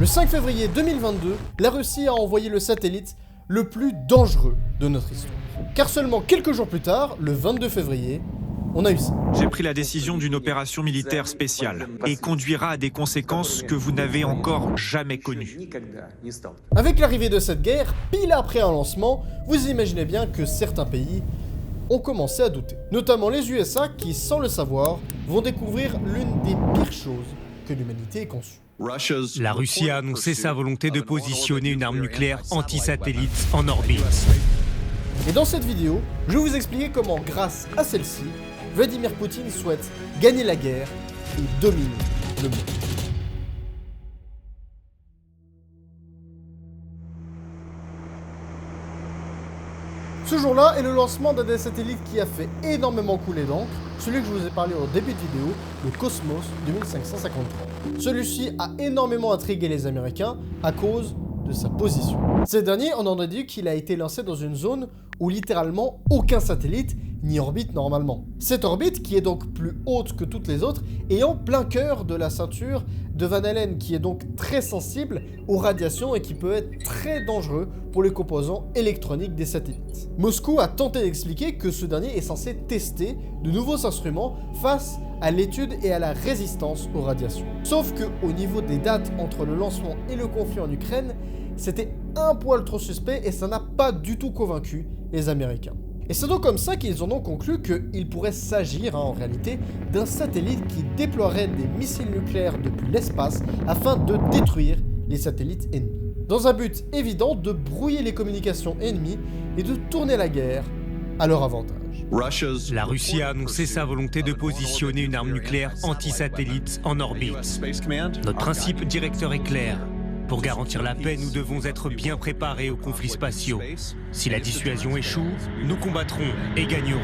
Le 5 février 2022, la Russie a envoyé le satellite le plus dangereux de notre histoire. Car seulement quelques jours plus tard, le 22 février, on a eu ça. J'ai pris la décision d'une opération militaire spéciale et conduira à des conséquences que vous n'avez encore jamais connues. Avec l'arrivée de cette guerre, pile après un lancement, vous imaginez bien que certains pays ont commencé à douter. Notamment les USA qui, sans le savoir, vont découvrir l'une des pires choses que l'humanité ait conçue. La Russie a annoncé sa volonté de positionner une arme nucléaire anti-satellite en orbite. Et dans cette vidéo, je vais vous expliquer comment, grâce à celle-ci, Vladimir Poutine souhaite gagner la guerre et dominer le monde. Ce jour-là est le lancement d'un des satellites qui a fait énormément couler d'encre, celui que je vous ai parlé au début de vidéo, le Cosmos 2553. Celui-ci a énormément intrigué les Américains à cause de sa position. Ces derniers, on en a dit qu'il a été lancé dans une zone où littéralement aucun satellite n'y orbite normalement. Cette orbite, qui est donc plus haute que toutes les autres, est en plein cœur de la ceinture de Van Allen, qui est donc très sensible aux radiations et qui peut être très dangereux pour les composants électroniques des satellites. Moscou a tenté d'expliquer que ce dernier est censé tester de nouveaux instruments face à l'étude et à la résistance aux radiations. Sauf que au niveau des dates entre le lancement et le conflit en Ukraine, c'était un poil trop suspect et ça n'a pas du tout convaincu les Américains. Et c'est donc comme ça qu'ils en ont conclu qu'il pourrait s'agir en réalité d'un satellite qui déploierait des missiles nucléaires depuis l'espace afin de détruire les satellites ennemis. Dans un but évident de brouiller les communications ennemies et de tourner la guerre à leur avantage. La Russie a annoncé sa volonté de positionner une arme nucléaire anti-satellite en orbite. Notre principe directeur est clair. Pour garantir la paix, nous devons être bien préparés aux conflits spatiaux. Si la dissuasion échoue, nous combattrons et gagnerons.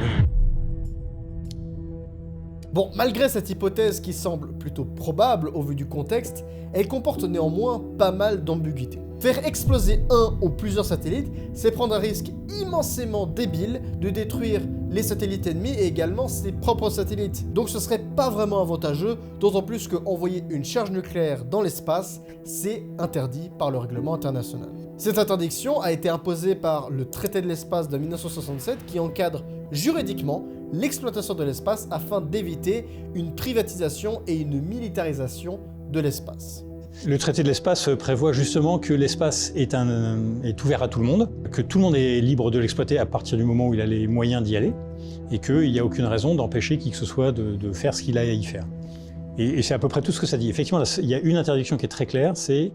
Bon, malgré cette hypothèse qui semble plutôt probable au vu du contexte, elle comporte néanmoins pas mal d'ambiguïté. Faire exploser un ou plusieurs satellites, c'est prendre un risque immensément débile de détruire les satellites ennemis et également ses propres satellites. Donc ce serait pas vraiment avantageux, d'autant plus qu'envoyer une charge nucléaire dans l'espace, c'est interdit par le règlement international. Cette interdiction a été imposée par le traité de l'espace de 1967 qui encadre juridiquement l'exploitation de l'espace afin d'éviter une privatisation et une militarisation de l'espace. Le traité de l'espace prévoit justement que l'espace est ouvert à tout le monde, que tout le monde est libre de l'exploiter à partir du moment où il a les moyens d'y aller, et qu'il n'y a aucune raison d'empêcher qui que ce soit de faire ce qu'il a à y faire. Et c'est à peu près tout ce que ça dit. Effectivement, il y a une interdiction qui est très claire, c'est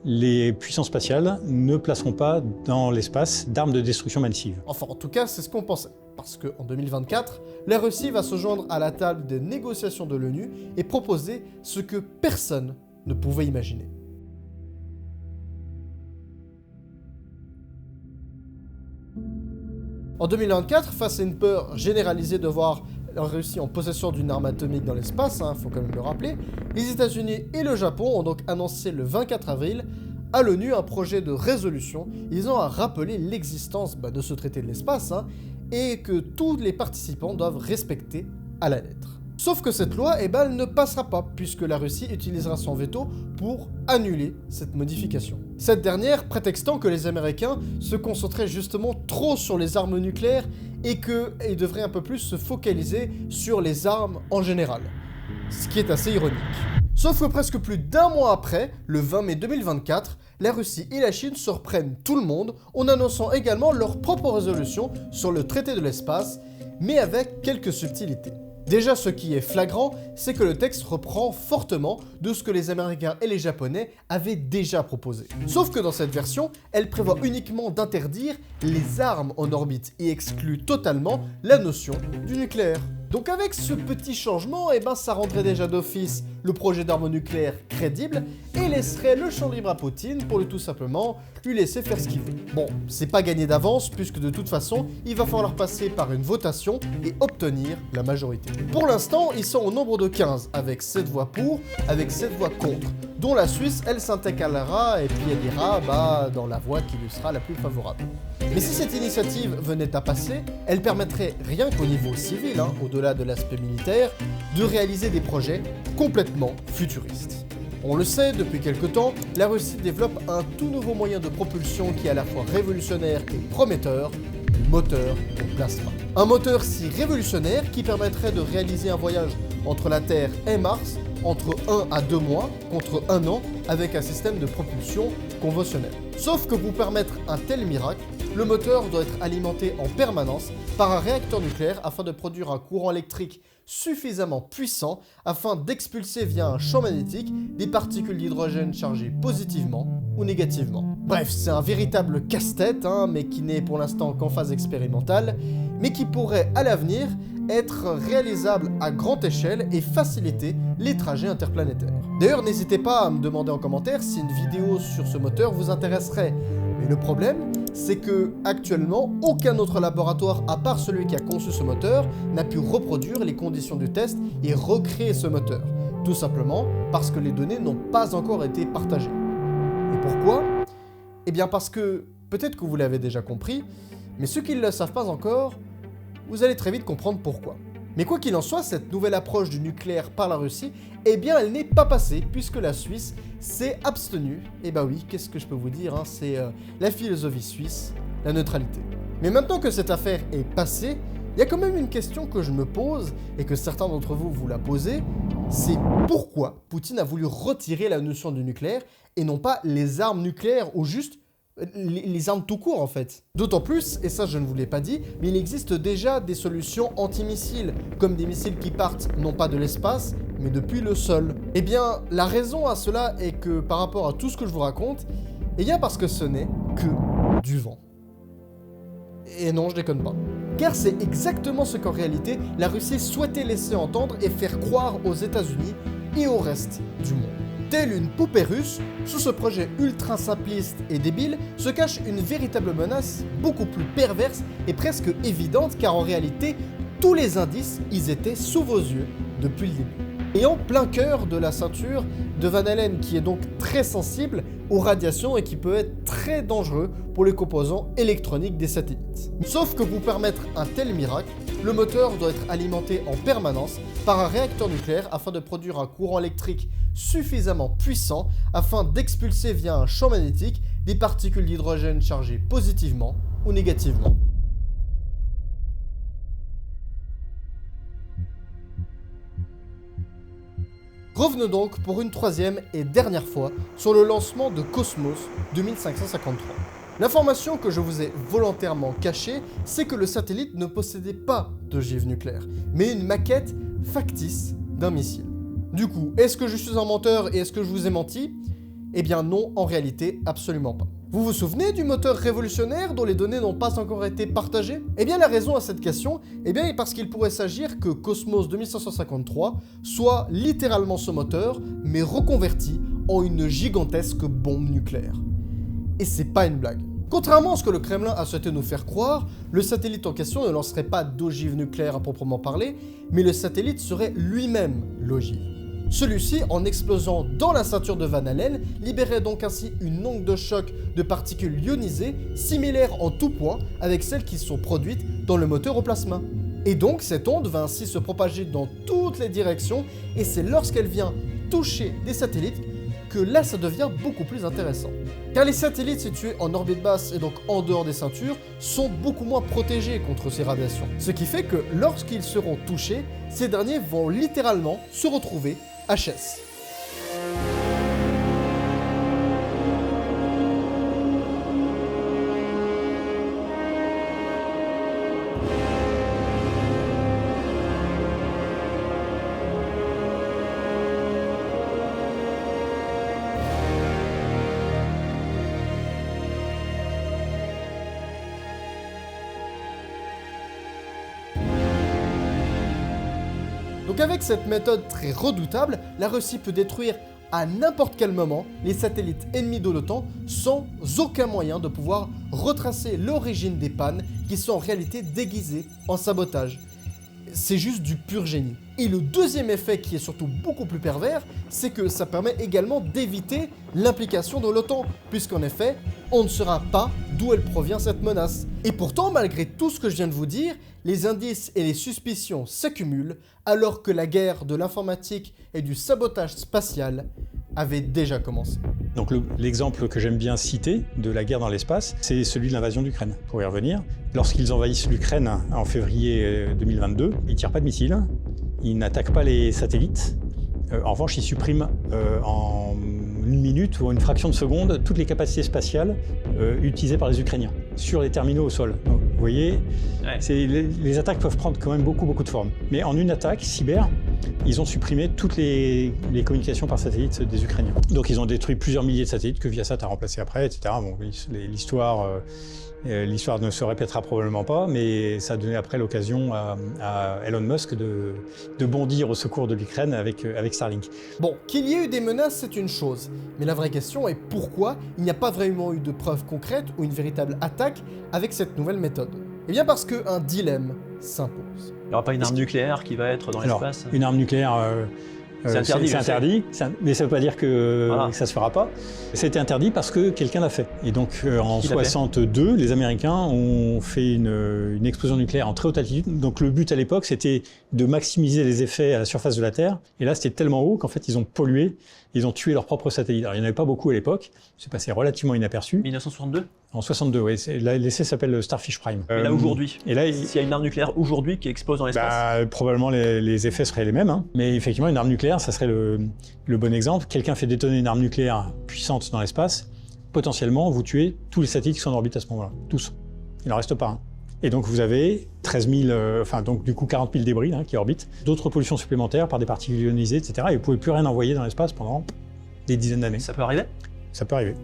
les puissances spatiales ne placeront pas dans l'espace d'armes de destruction massive. Enfin, en tout cas, c'est ce qu'on pensait. Parce qu'en 2024, la Russie va se joindre à la table des négociations de l'ONU et proposer ce que personne ne pouvait imaginer. En 2024, face à une peur généralisée de voir la Russie en possession d'une arme atomique dans l'espace, faut quand même le rappeler, les États-Unis et le Japon ont donc annoncé le 24 avril à l'ONU un projet de résolution visant à rappeler l'existence de ce traité de l'espace et que tous les participants doivent respecter à la lettre. Sauf que cette loi, elle ne passera pas, puisque la Russie utilisera son veto pour annuler cette modification. Cette dernière prétextant que les Américains se concentraient justement trop sur les armes nucléaires et qu'ils devraient un peu plus se focaliser sur les armes en général. Ce qui est assez ironique. Sauf que presque plus d'un mois après, le 20 mai 2024, la Russie et la Chine surprennent tout le monde en annonçant également leur propre résolution sur le traité de l'espace, mais avec quelques subtilités. Déjà, ce qui est flagrant, c'est que le texte reprend fortement de ce que les Américains et les Japonais avaient déjà proposé. Sauf que dans cette version, elle prévoit uniquement d'interdire les armes en orbite et exclut totalement la notion du nucléaire. Donc avec ce petit changement, ça rendrait déjà d'office le projet d'arme nucléaire crédible et laisserait le champ libre à Poutine pour tout simplement lui laisser faire ce qu'il veut. Bon, c'est pas gagné d'avance puisque de toute façon, il va falloir passer par une votation et obtenir la majorité. Pour l'instant, ils sont au nombre de 15 avec 7 voix pour, avec 7 voix contre, dont la Suisse, elle s'intercalera et puis elle ira dans la voie qui lui sera la plus favorable. Mais si cette initiative venait à passer, elle permettrait rien qu'au niveau civil, au-delà de l'aspect militaire, de réaliser des projets complètement futuristes. On le sait, depuis quelque temps, la Russie développe un tout nouveau moyen de propulsion qui est à la fois révolutionnaire et prometteur, le moteur au plasma. Un moteur si révolutionnaire qui permettrait de réaliser un voyage entre la Terre et Mars entre 1 à 2 mois contre 1 an avec un système de propulsion conventionnel. Sauf que pour permettre un tel miracle, le moteur doit être alimenté en permanence par un réacteur nucléaire afin de produire un courant électrique suffisamment puissant afin d'expulser via un champ magnétique des particules d'hydrogène chargées positivement ou négativement. Bref, c'est un véritable casse-tête, mais qui n'est pour l'instant qu'en phase expérimentale, mais qui pourrait à l'avenir être réalisable à grande échelle et faciliter les trajets interplanétaires. D'ailleurs, n'hésitez pas à me demander en commentaire si une vidéo sur ce moteur vous intéresserait. Mais le problème, c'est que actuellement, aucun autre laboratoire, à part celui qui a conçu ce moteur, n'a pu reproduire les conditions du test et recréer ce moteur. Tout simplement parce que les données n'ont pas encore été partagées. Et pourquoi ? Eh bien parce que, peut-être que vous l'avez déjà compris, mais ceux qui ne le savent pas encore, vous allez très vite comprendre pourquoi. Mais quoi qu'il en soit, cette nouvelle approche du nucléaire par la Russie, eh bien elle n'est pas passée puisque la Suisse s'est abstenue. Et bah oui, qu'est-ce que je peux vous dire, c'est la philosophie suisse, la neutralité. Mais maintenant que cette affaire est passée, il y a quand même une question que je me pose et que certains d'entre vous vous la posez, c'est pourquoi Poutine a voulu retirer la notion du nucléaire et non pas les armes nucléaires ou juste les armes tout court en fait. D'autant plus, et ça je ne vous l'ai pas dit, mais il existe déjà des solutions anti-missiles, comme des missiles qui partent non pas de l'espace, mais depuis le sol. Eh bien, la raison à cela est que par rapport à tout ce que je vous raconte, eh bien parce que ce n'est que du vent. Et non, je déconne pas. Car c'est exactement ce qu'en réalité la Russie souhaitait laisser entendre et faire croire aux États-Unis et au reste du monde. Telle une poupée russe, sous ce projet ultra simpliste et débile se cache une véritable menace beaucoup plus perverse et presque évidente car en réalité, tous les indices, ils étaient sous vos yeux depuis le début. Et en plein cœur de la ceinture de Van Allen qui est donc très sensible aux radiations et qui peut être très dangereux pour les composants électroniques des satellites. Sauf que pour permettre un tel miracle, le moteur doit être alimenté en permanence par un réacteur nucléaire afin de produire un courant électrique suffisamment puissant afin d'expulser via un champ magnétique des particules d'hydrogène chargées positivement ou négativement. Revenons donc pour une troisième et dernière fois sur le lancement de Cosmos 2553. L'information que je vous ai volontairement cachée, c'est que le satellite ne possédait pas d'ogive nucléaire, mais une maquette factice d'un missile. Du coup, est-ce que je suis un menteur et est-ce que je vous ai menti ? Eh bien non, en réalité, absolument pas. Vous vous souvenez du moteur révolutionnaire dont les données n'ont pas encore été partagées ? Eh bien la raison à cette question, est parce qu'il pourrait s'agir que Cosmos 2553 soit littéralement ce moteur, mais reconverti en une gigantesque bombe nucléaire. Et c'est pas une blague. Contrairement à ce que le Kremlin a souhaité nous faire croire, le satellite en question ne lancerait pas d'ogive nucléaire à proprement parler, mais le satellite serait lui-même l'ogive. Celui-ci, en explosant dans la ceinture de Van Allen, libérait donc ainsi une onde de choc de particules ionisées similaires en tout point avec celles qui sont produites dans le moteur au plasma. Et donc cette onde va ainsi se propager dans toutes les directions et c'est lorsqu'elle vient toucher des satellites que là ça devient beaucoup plus intéressant. Car les satellites situés en orbite basse et donc en dehors des ceintures sont beaucoup moins protégés contre ces radiations. Ce qui fait que lorsqu'ils seront touchés, ces derniers vont littéralement se retrouver HS. Donc avec cette méthode très redoutable, la Russie peut détruire à n'importe quel moment les satellites ennemis de l'OTAN sans aucun moyen de pouvoir retracer l'origine des pannes qui sont en réalité déguisées en sabotage. C'est juste du pur génie. Et le deuxième effet qui est surtout beaucoup plus pervers, c'est que ça permet également d'éviter l'implication de l'OTAN, puisqu'en effet, on ne saura pas d'où elle provient cette menace. Et pourtant, malgré tout ce que je viens de vous dire, les indices et les suspicions s'accumulent, alors que la guerre de l'informatique et du sabotage spatial avait déjà commencé. Donc l'exemple que j'aime bien citer de la guerre dans l'espace, c'est celui de l'invasion d'Ukraine. Pour y revenir, lorsqu'ils envahissent l'Ukraine en février 2022, ils ne tirent pas de missiles, ils n'attaquent pas les satellites. En revanche, ils suppriment en une minute ou en une fraction de seconde toutes les capacités spatiales utilisées par les Ukrainiens sur les terminaux au sol. Donc, vous voyez, les attaques peuvent prendre quand même beaucoup de formes. Mais en une attaque cyber, ils ont supprimé toutes les communications par satellite des Ukrainiens. Donc ils ont détruit plusieurs milliers de satellites que Viasat a remplacés après, etc. Bon, l'histoire ne se répétera probablement pas, mais ça a donné après l'occasion à Elon Musk de bondir au secours de l'Ukraine avec Starlink. Bon, qu'il y ait eu des menaces, c'est une chose. Mais la vraie question est pourquoi il n'y a pas vraiment eu de preuves concrètes ou une véritable attaque avec cette nouvelle méthode? Eh bien parce qu'un dilemme s'impose. Il n'y aura pas une arme nucléaire qui va être dans l'espace? Une arme nucléaire, c'est interdit. C'est interdit, mais ça ne veut pas dire que ça ne se fera pas. C'était interdit parce que quelqu'un l'a fait. Et donc en 1962, les Américains ont fait une explosion nucléaire en très haute altitude. Donc le but à l'époque, c'était de maximiser les effets à la surface de la Terre. Et là, c'était tellement haut qu'en fait, ils ont pollué, ils ont tué leurs propres satellites. Alors il n'y en avait pas beaucoup à l'époque, c'est passé relativement inaperçu. 1962 ? En 62, oui. L'essai s'appelle Starfish Prime. Et là, aujourd'hui, s'il y a une arme nucléaire aujourd'hui qui explose dans l'espace, probablement les effets seraient les mêmes. Hein. Mais effectivement, une arme nucléaire, ça serait le bon exemple. Quelqu'un fait détonner une arme nucléaire puissante dans l'espace, potentiellement, vous tuez tous les satellites qui sont en orbite à ce moment-là. Tous. Il n'en reste pas un. Et donc, vous avez 13 000, donc du coup 40 000 débris qui orbitent, d'autres pollutions supplémentaires par des particules ionisées, etc. Et vous ne pouvez plus rien envoyer dans l'espace pendant des dizaines d'années. Ça peut arriver ? Ça peut arriver.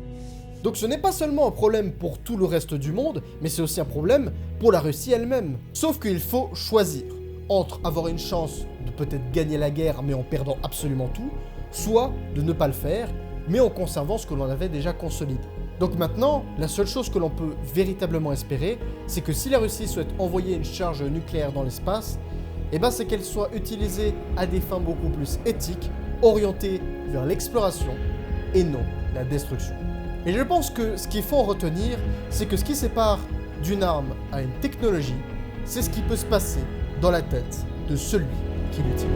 Donc ce n'est pas seulement un problème pour tout le reste du monde, mais c'est aussi un problème pour la Russie elle-même. Sauf qu'il faut choisir entre avoir une chance de peut-être gagner la guerre mais en perdant absolument tout, soit de ne pas le faire, mais en conservant ce que l'on avait déjà consolidé. Donc maintenant, la seule chose que l'on peut véritablement espérer, c'est que si la Russie souhaite envoyer une charge nucléaire dans l'espace, c'est qu'elle soit utilisée à des fins beaucoup plus éthiques, orientées vers l'exploration et non la destruction. Et je pense que ce qu'il faut en retenir, c'est que ce qui sépare d'une arme à une technologie, c'est ce qui peut se passer dans la tête de celui qui l'utilise.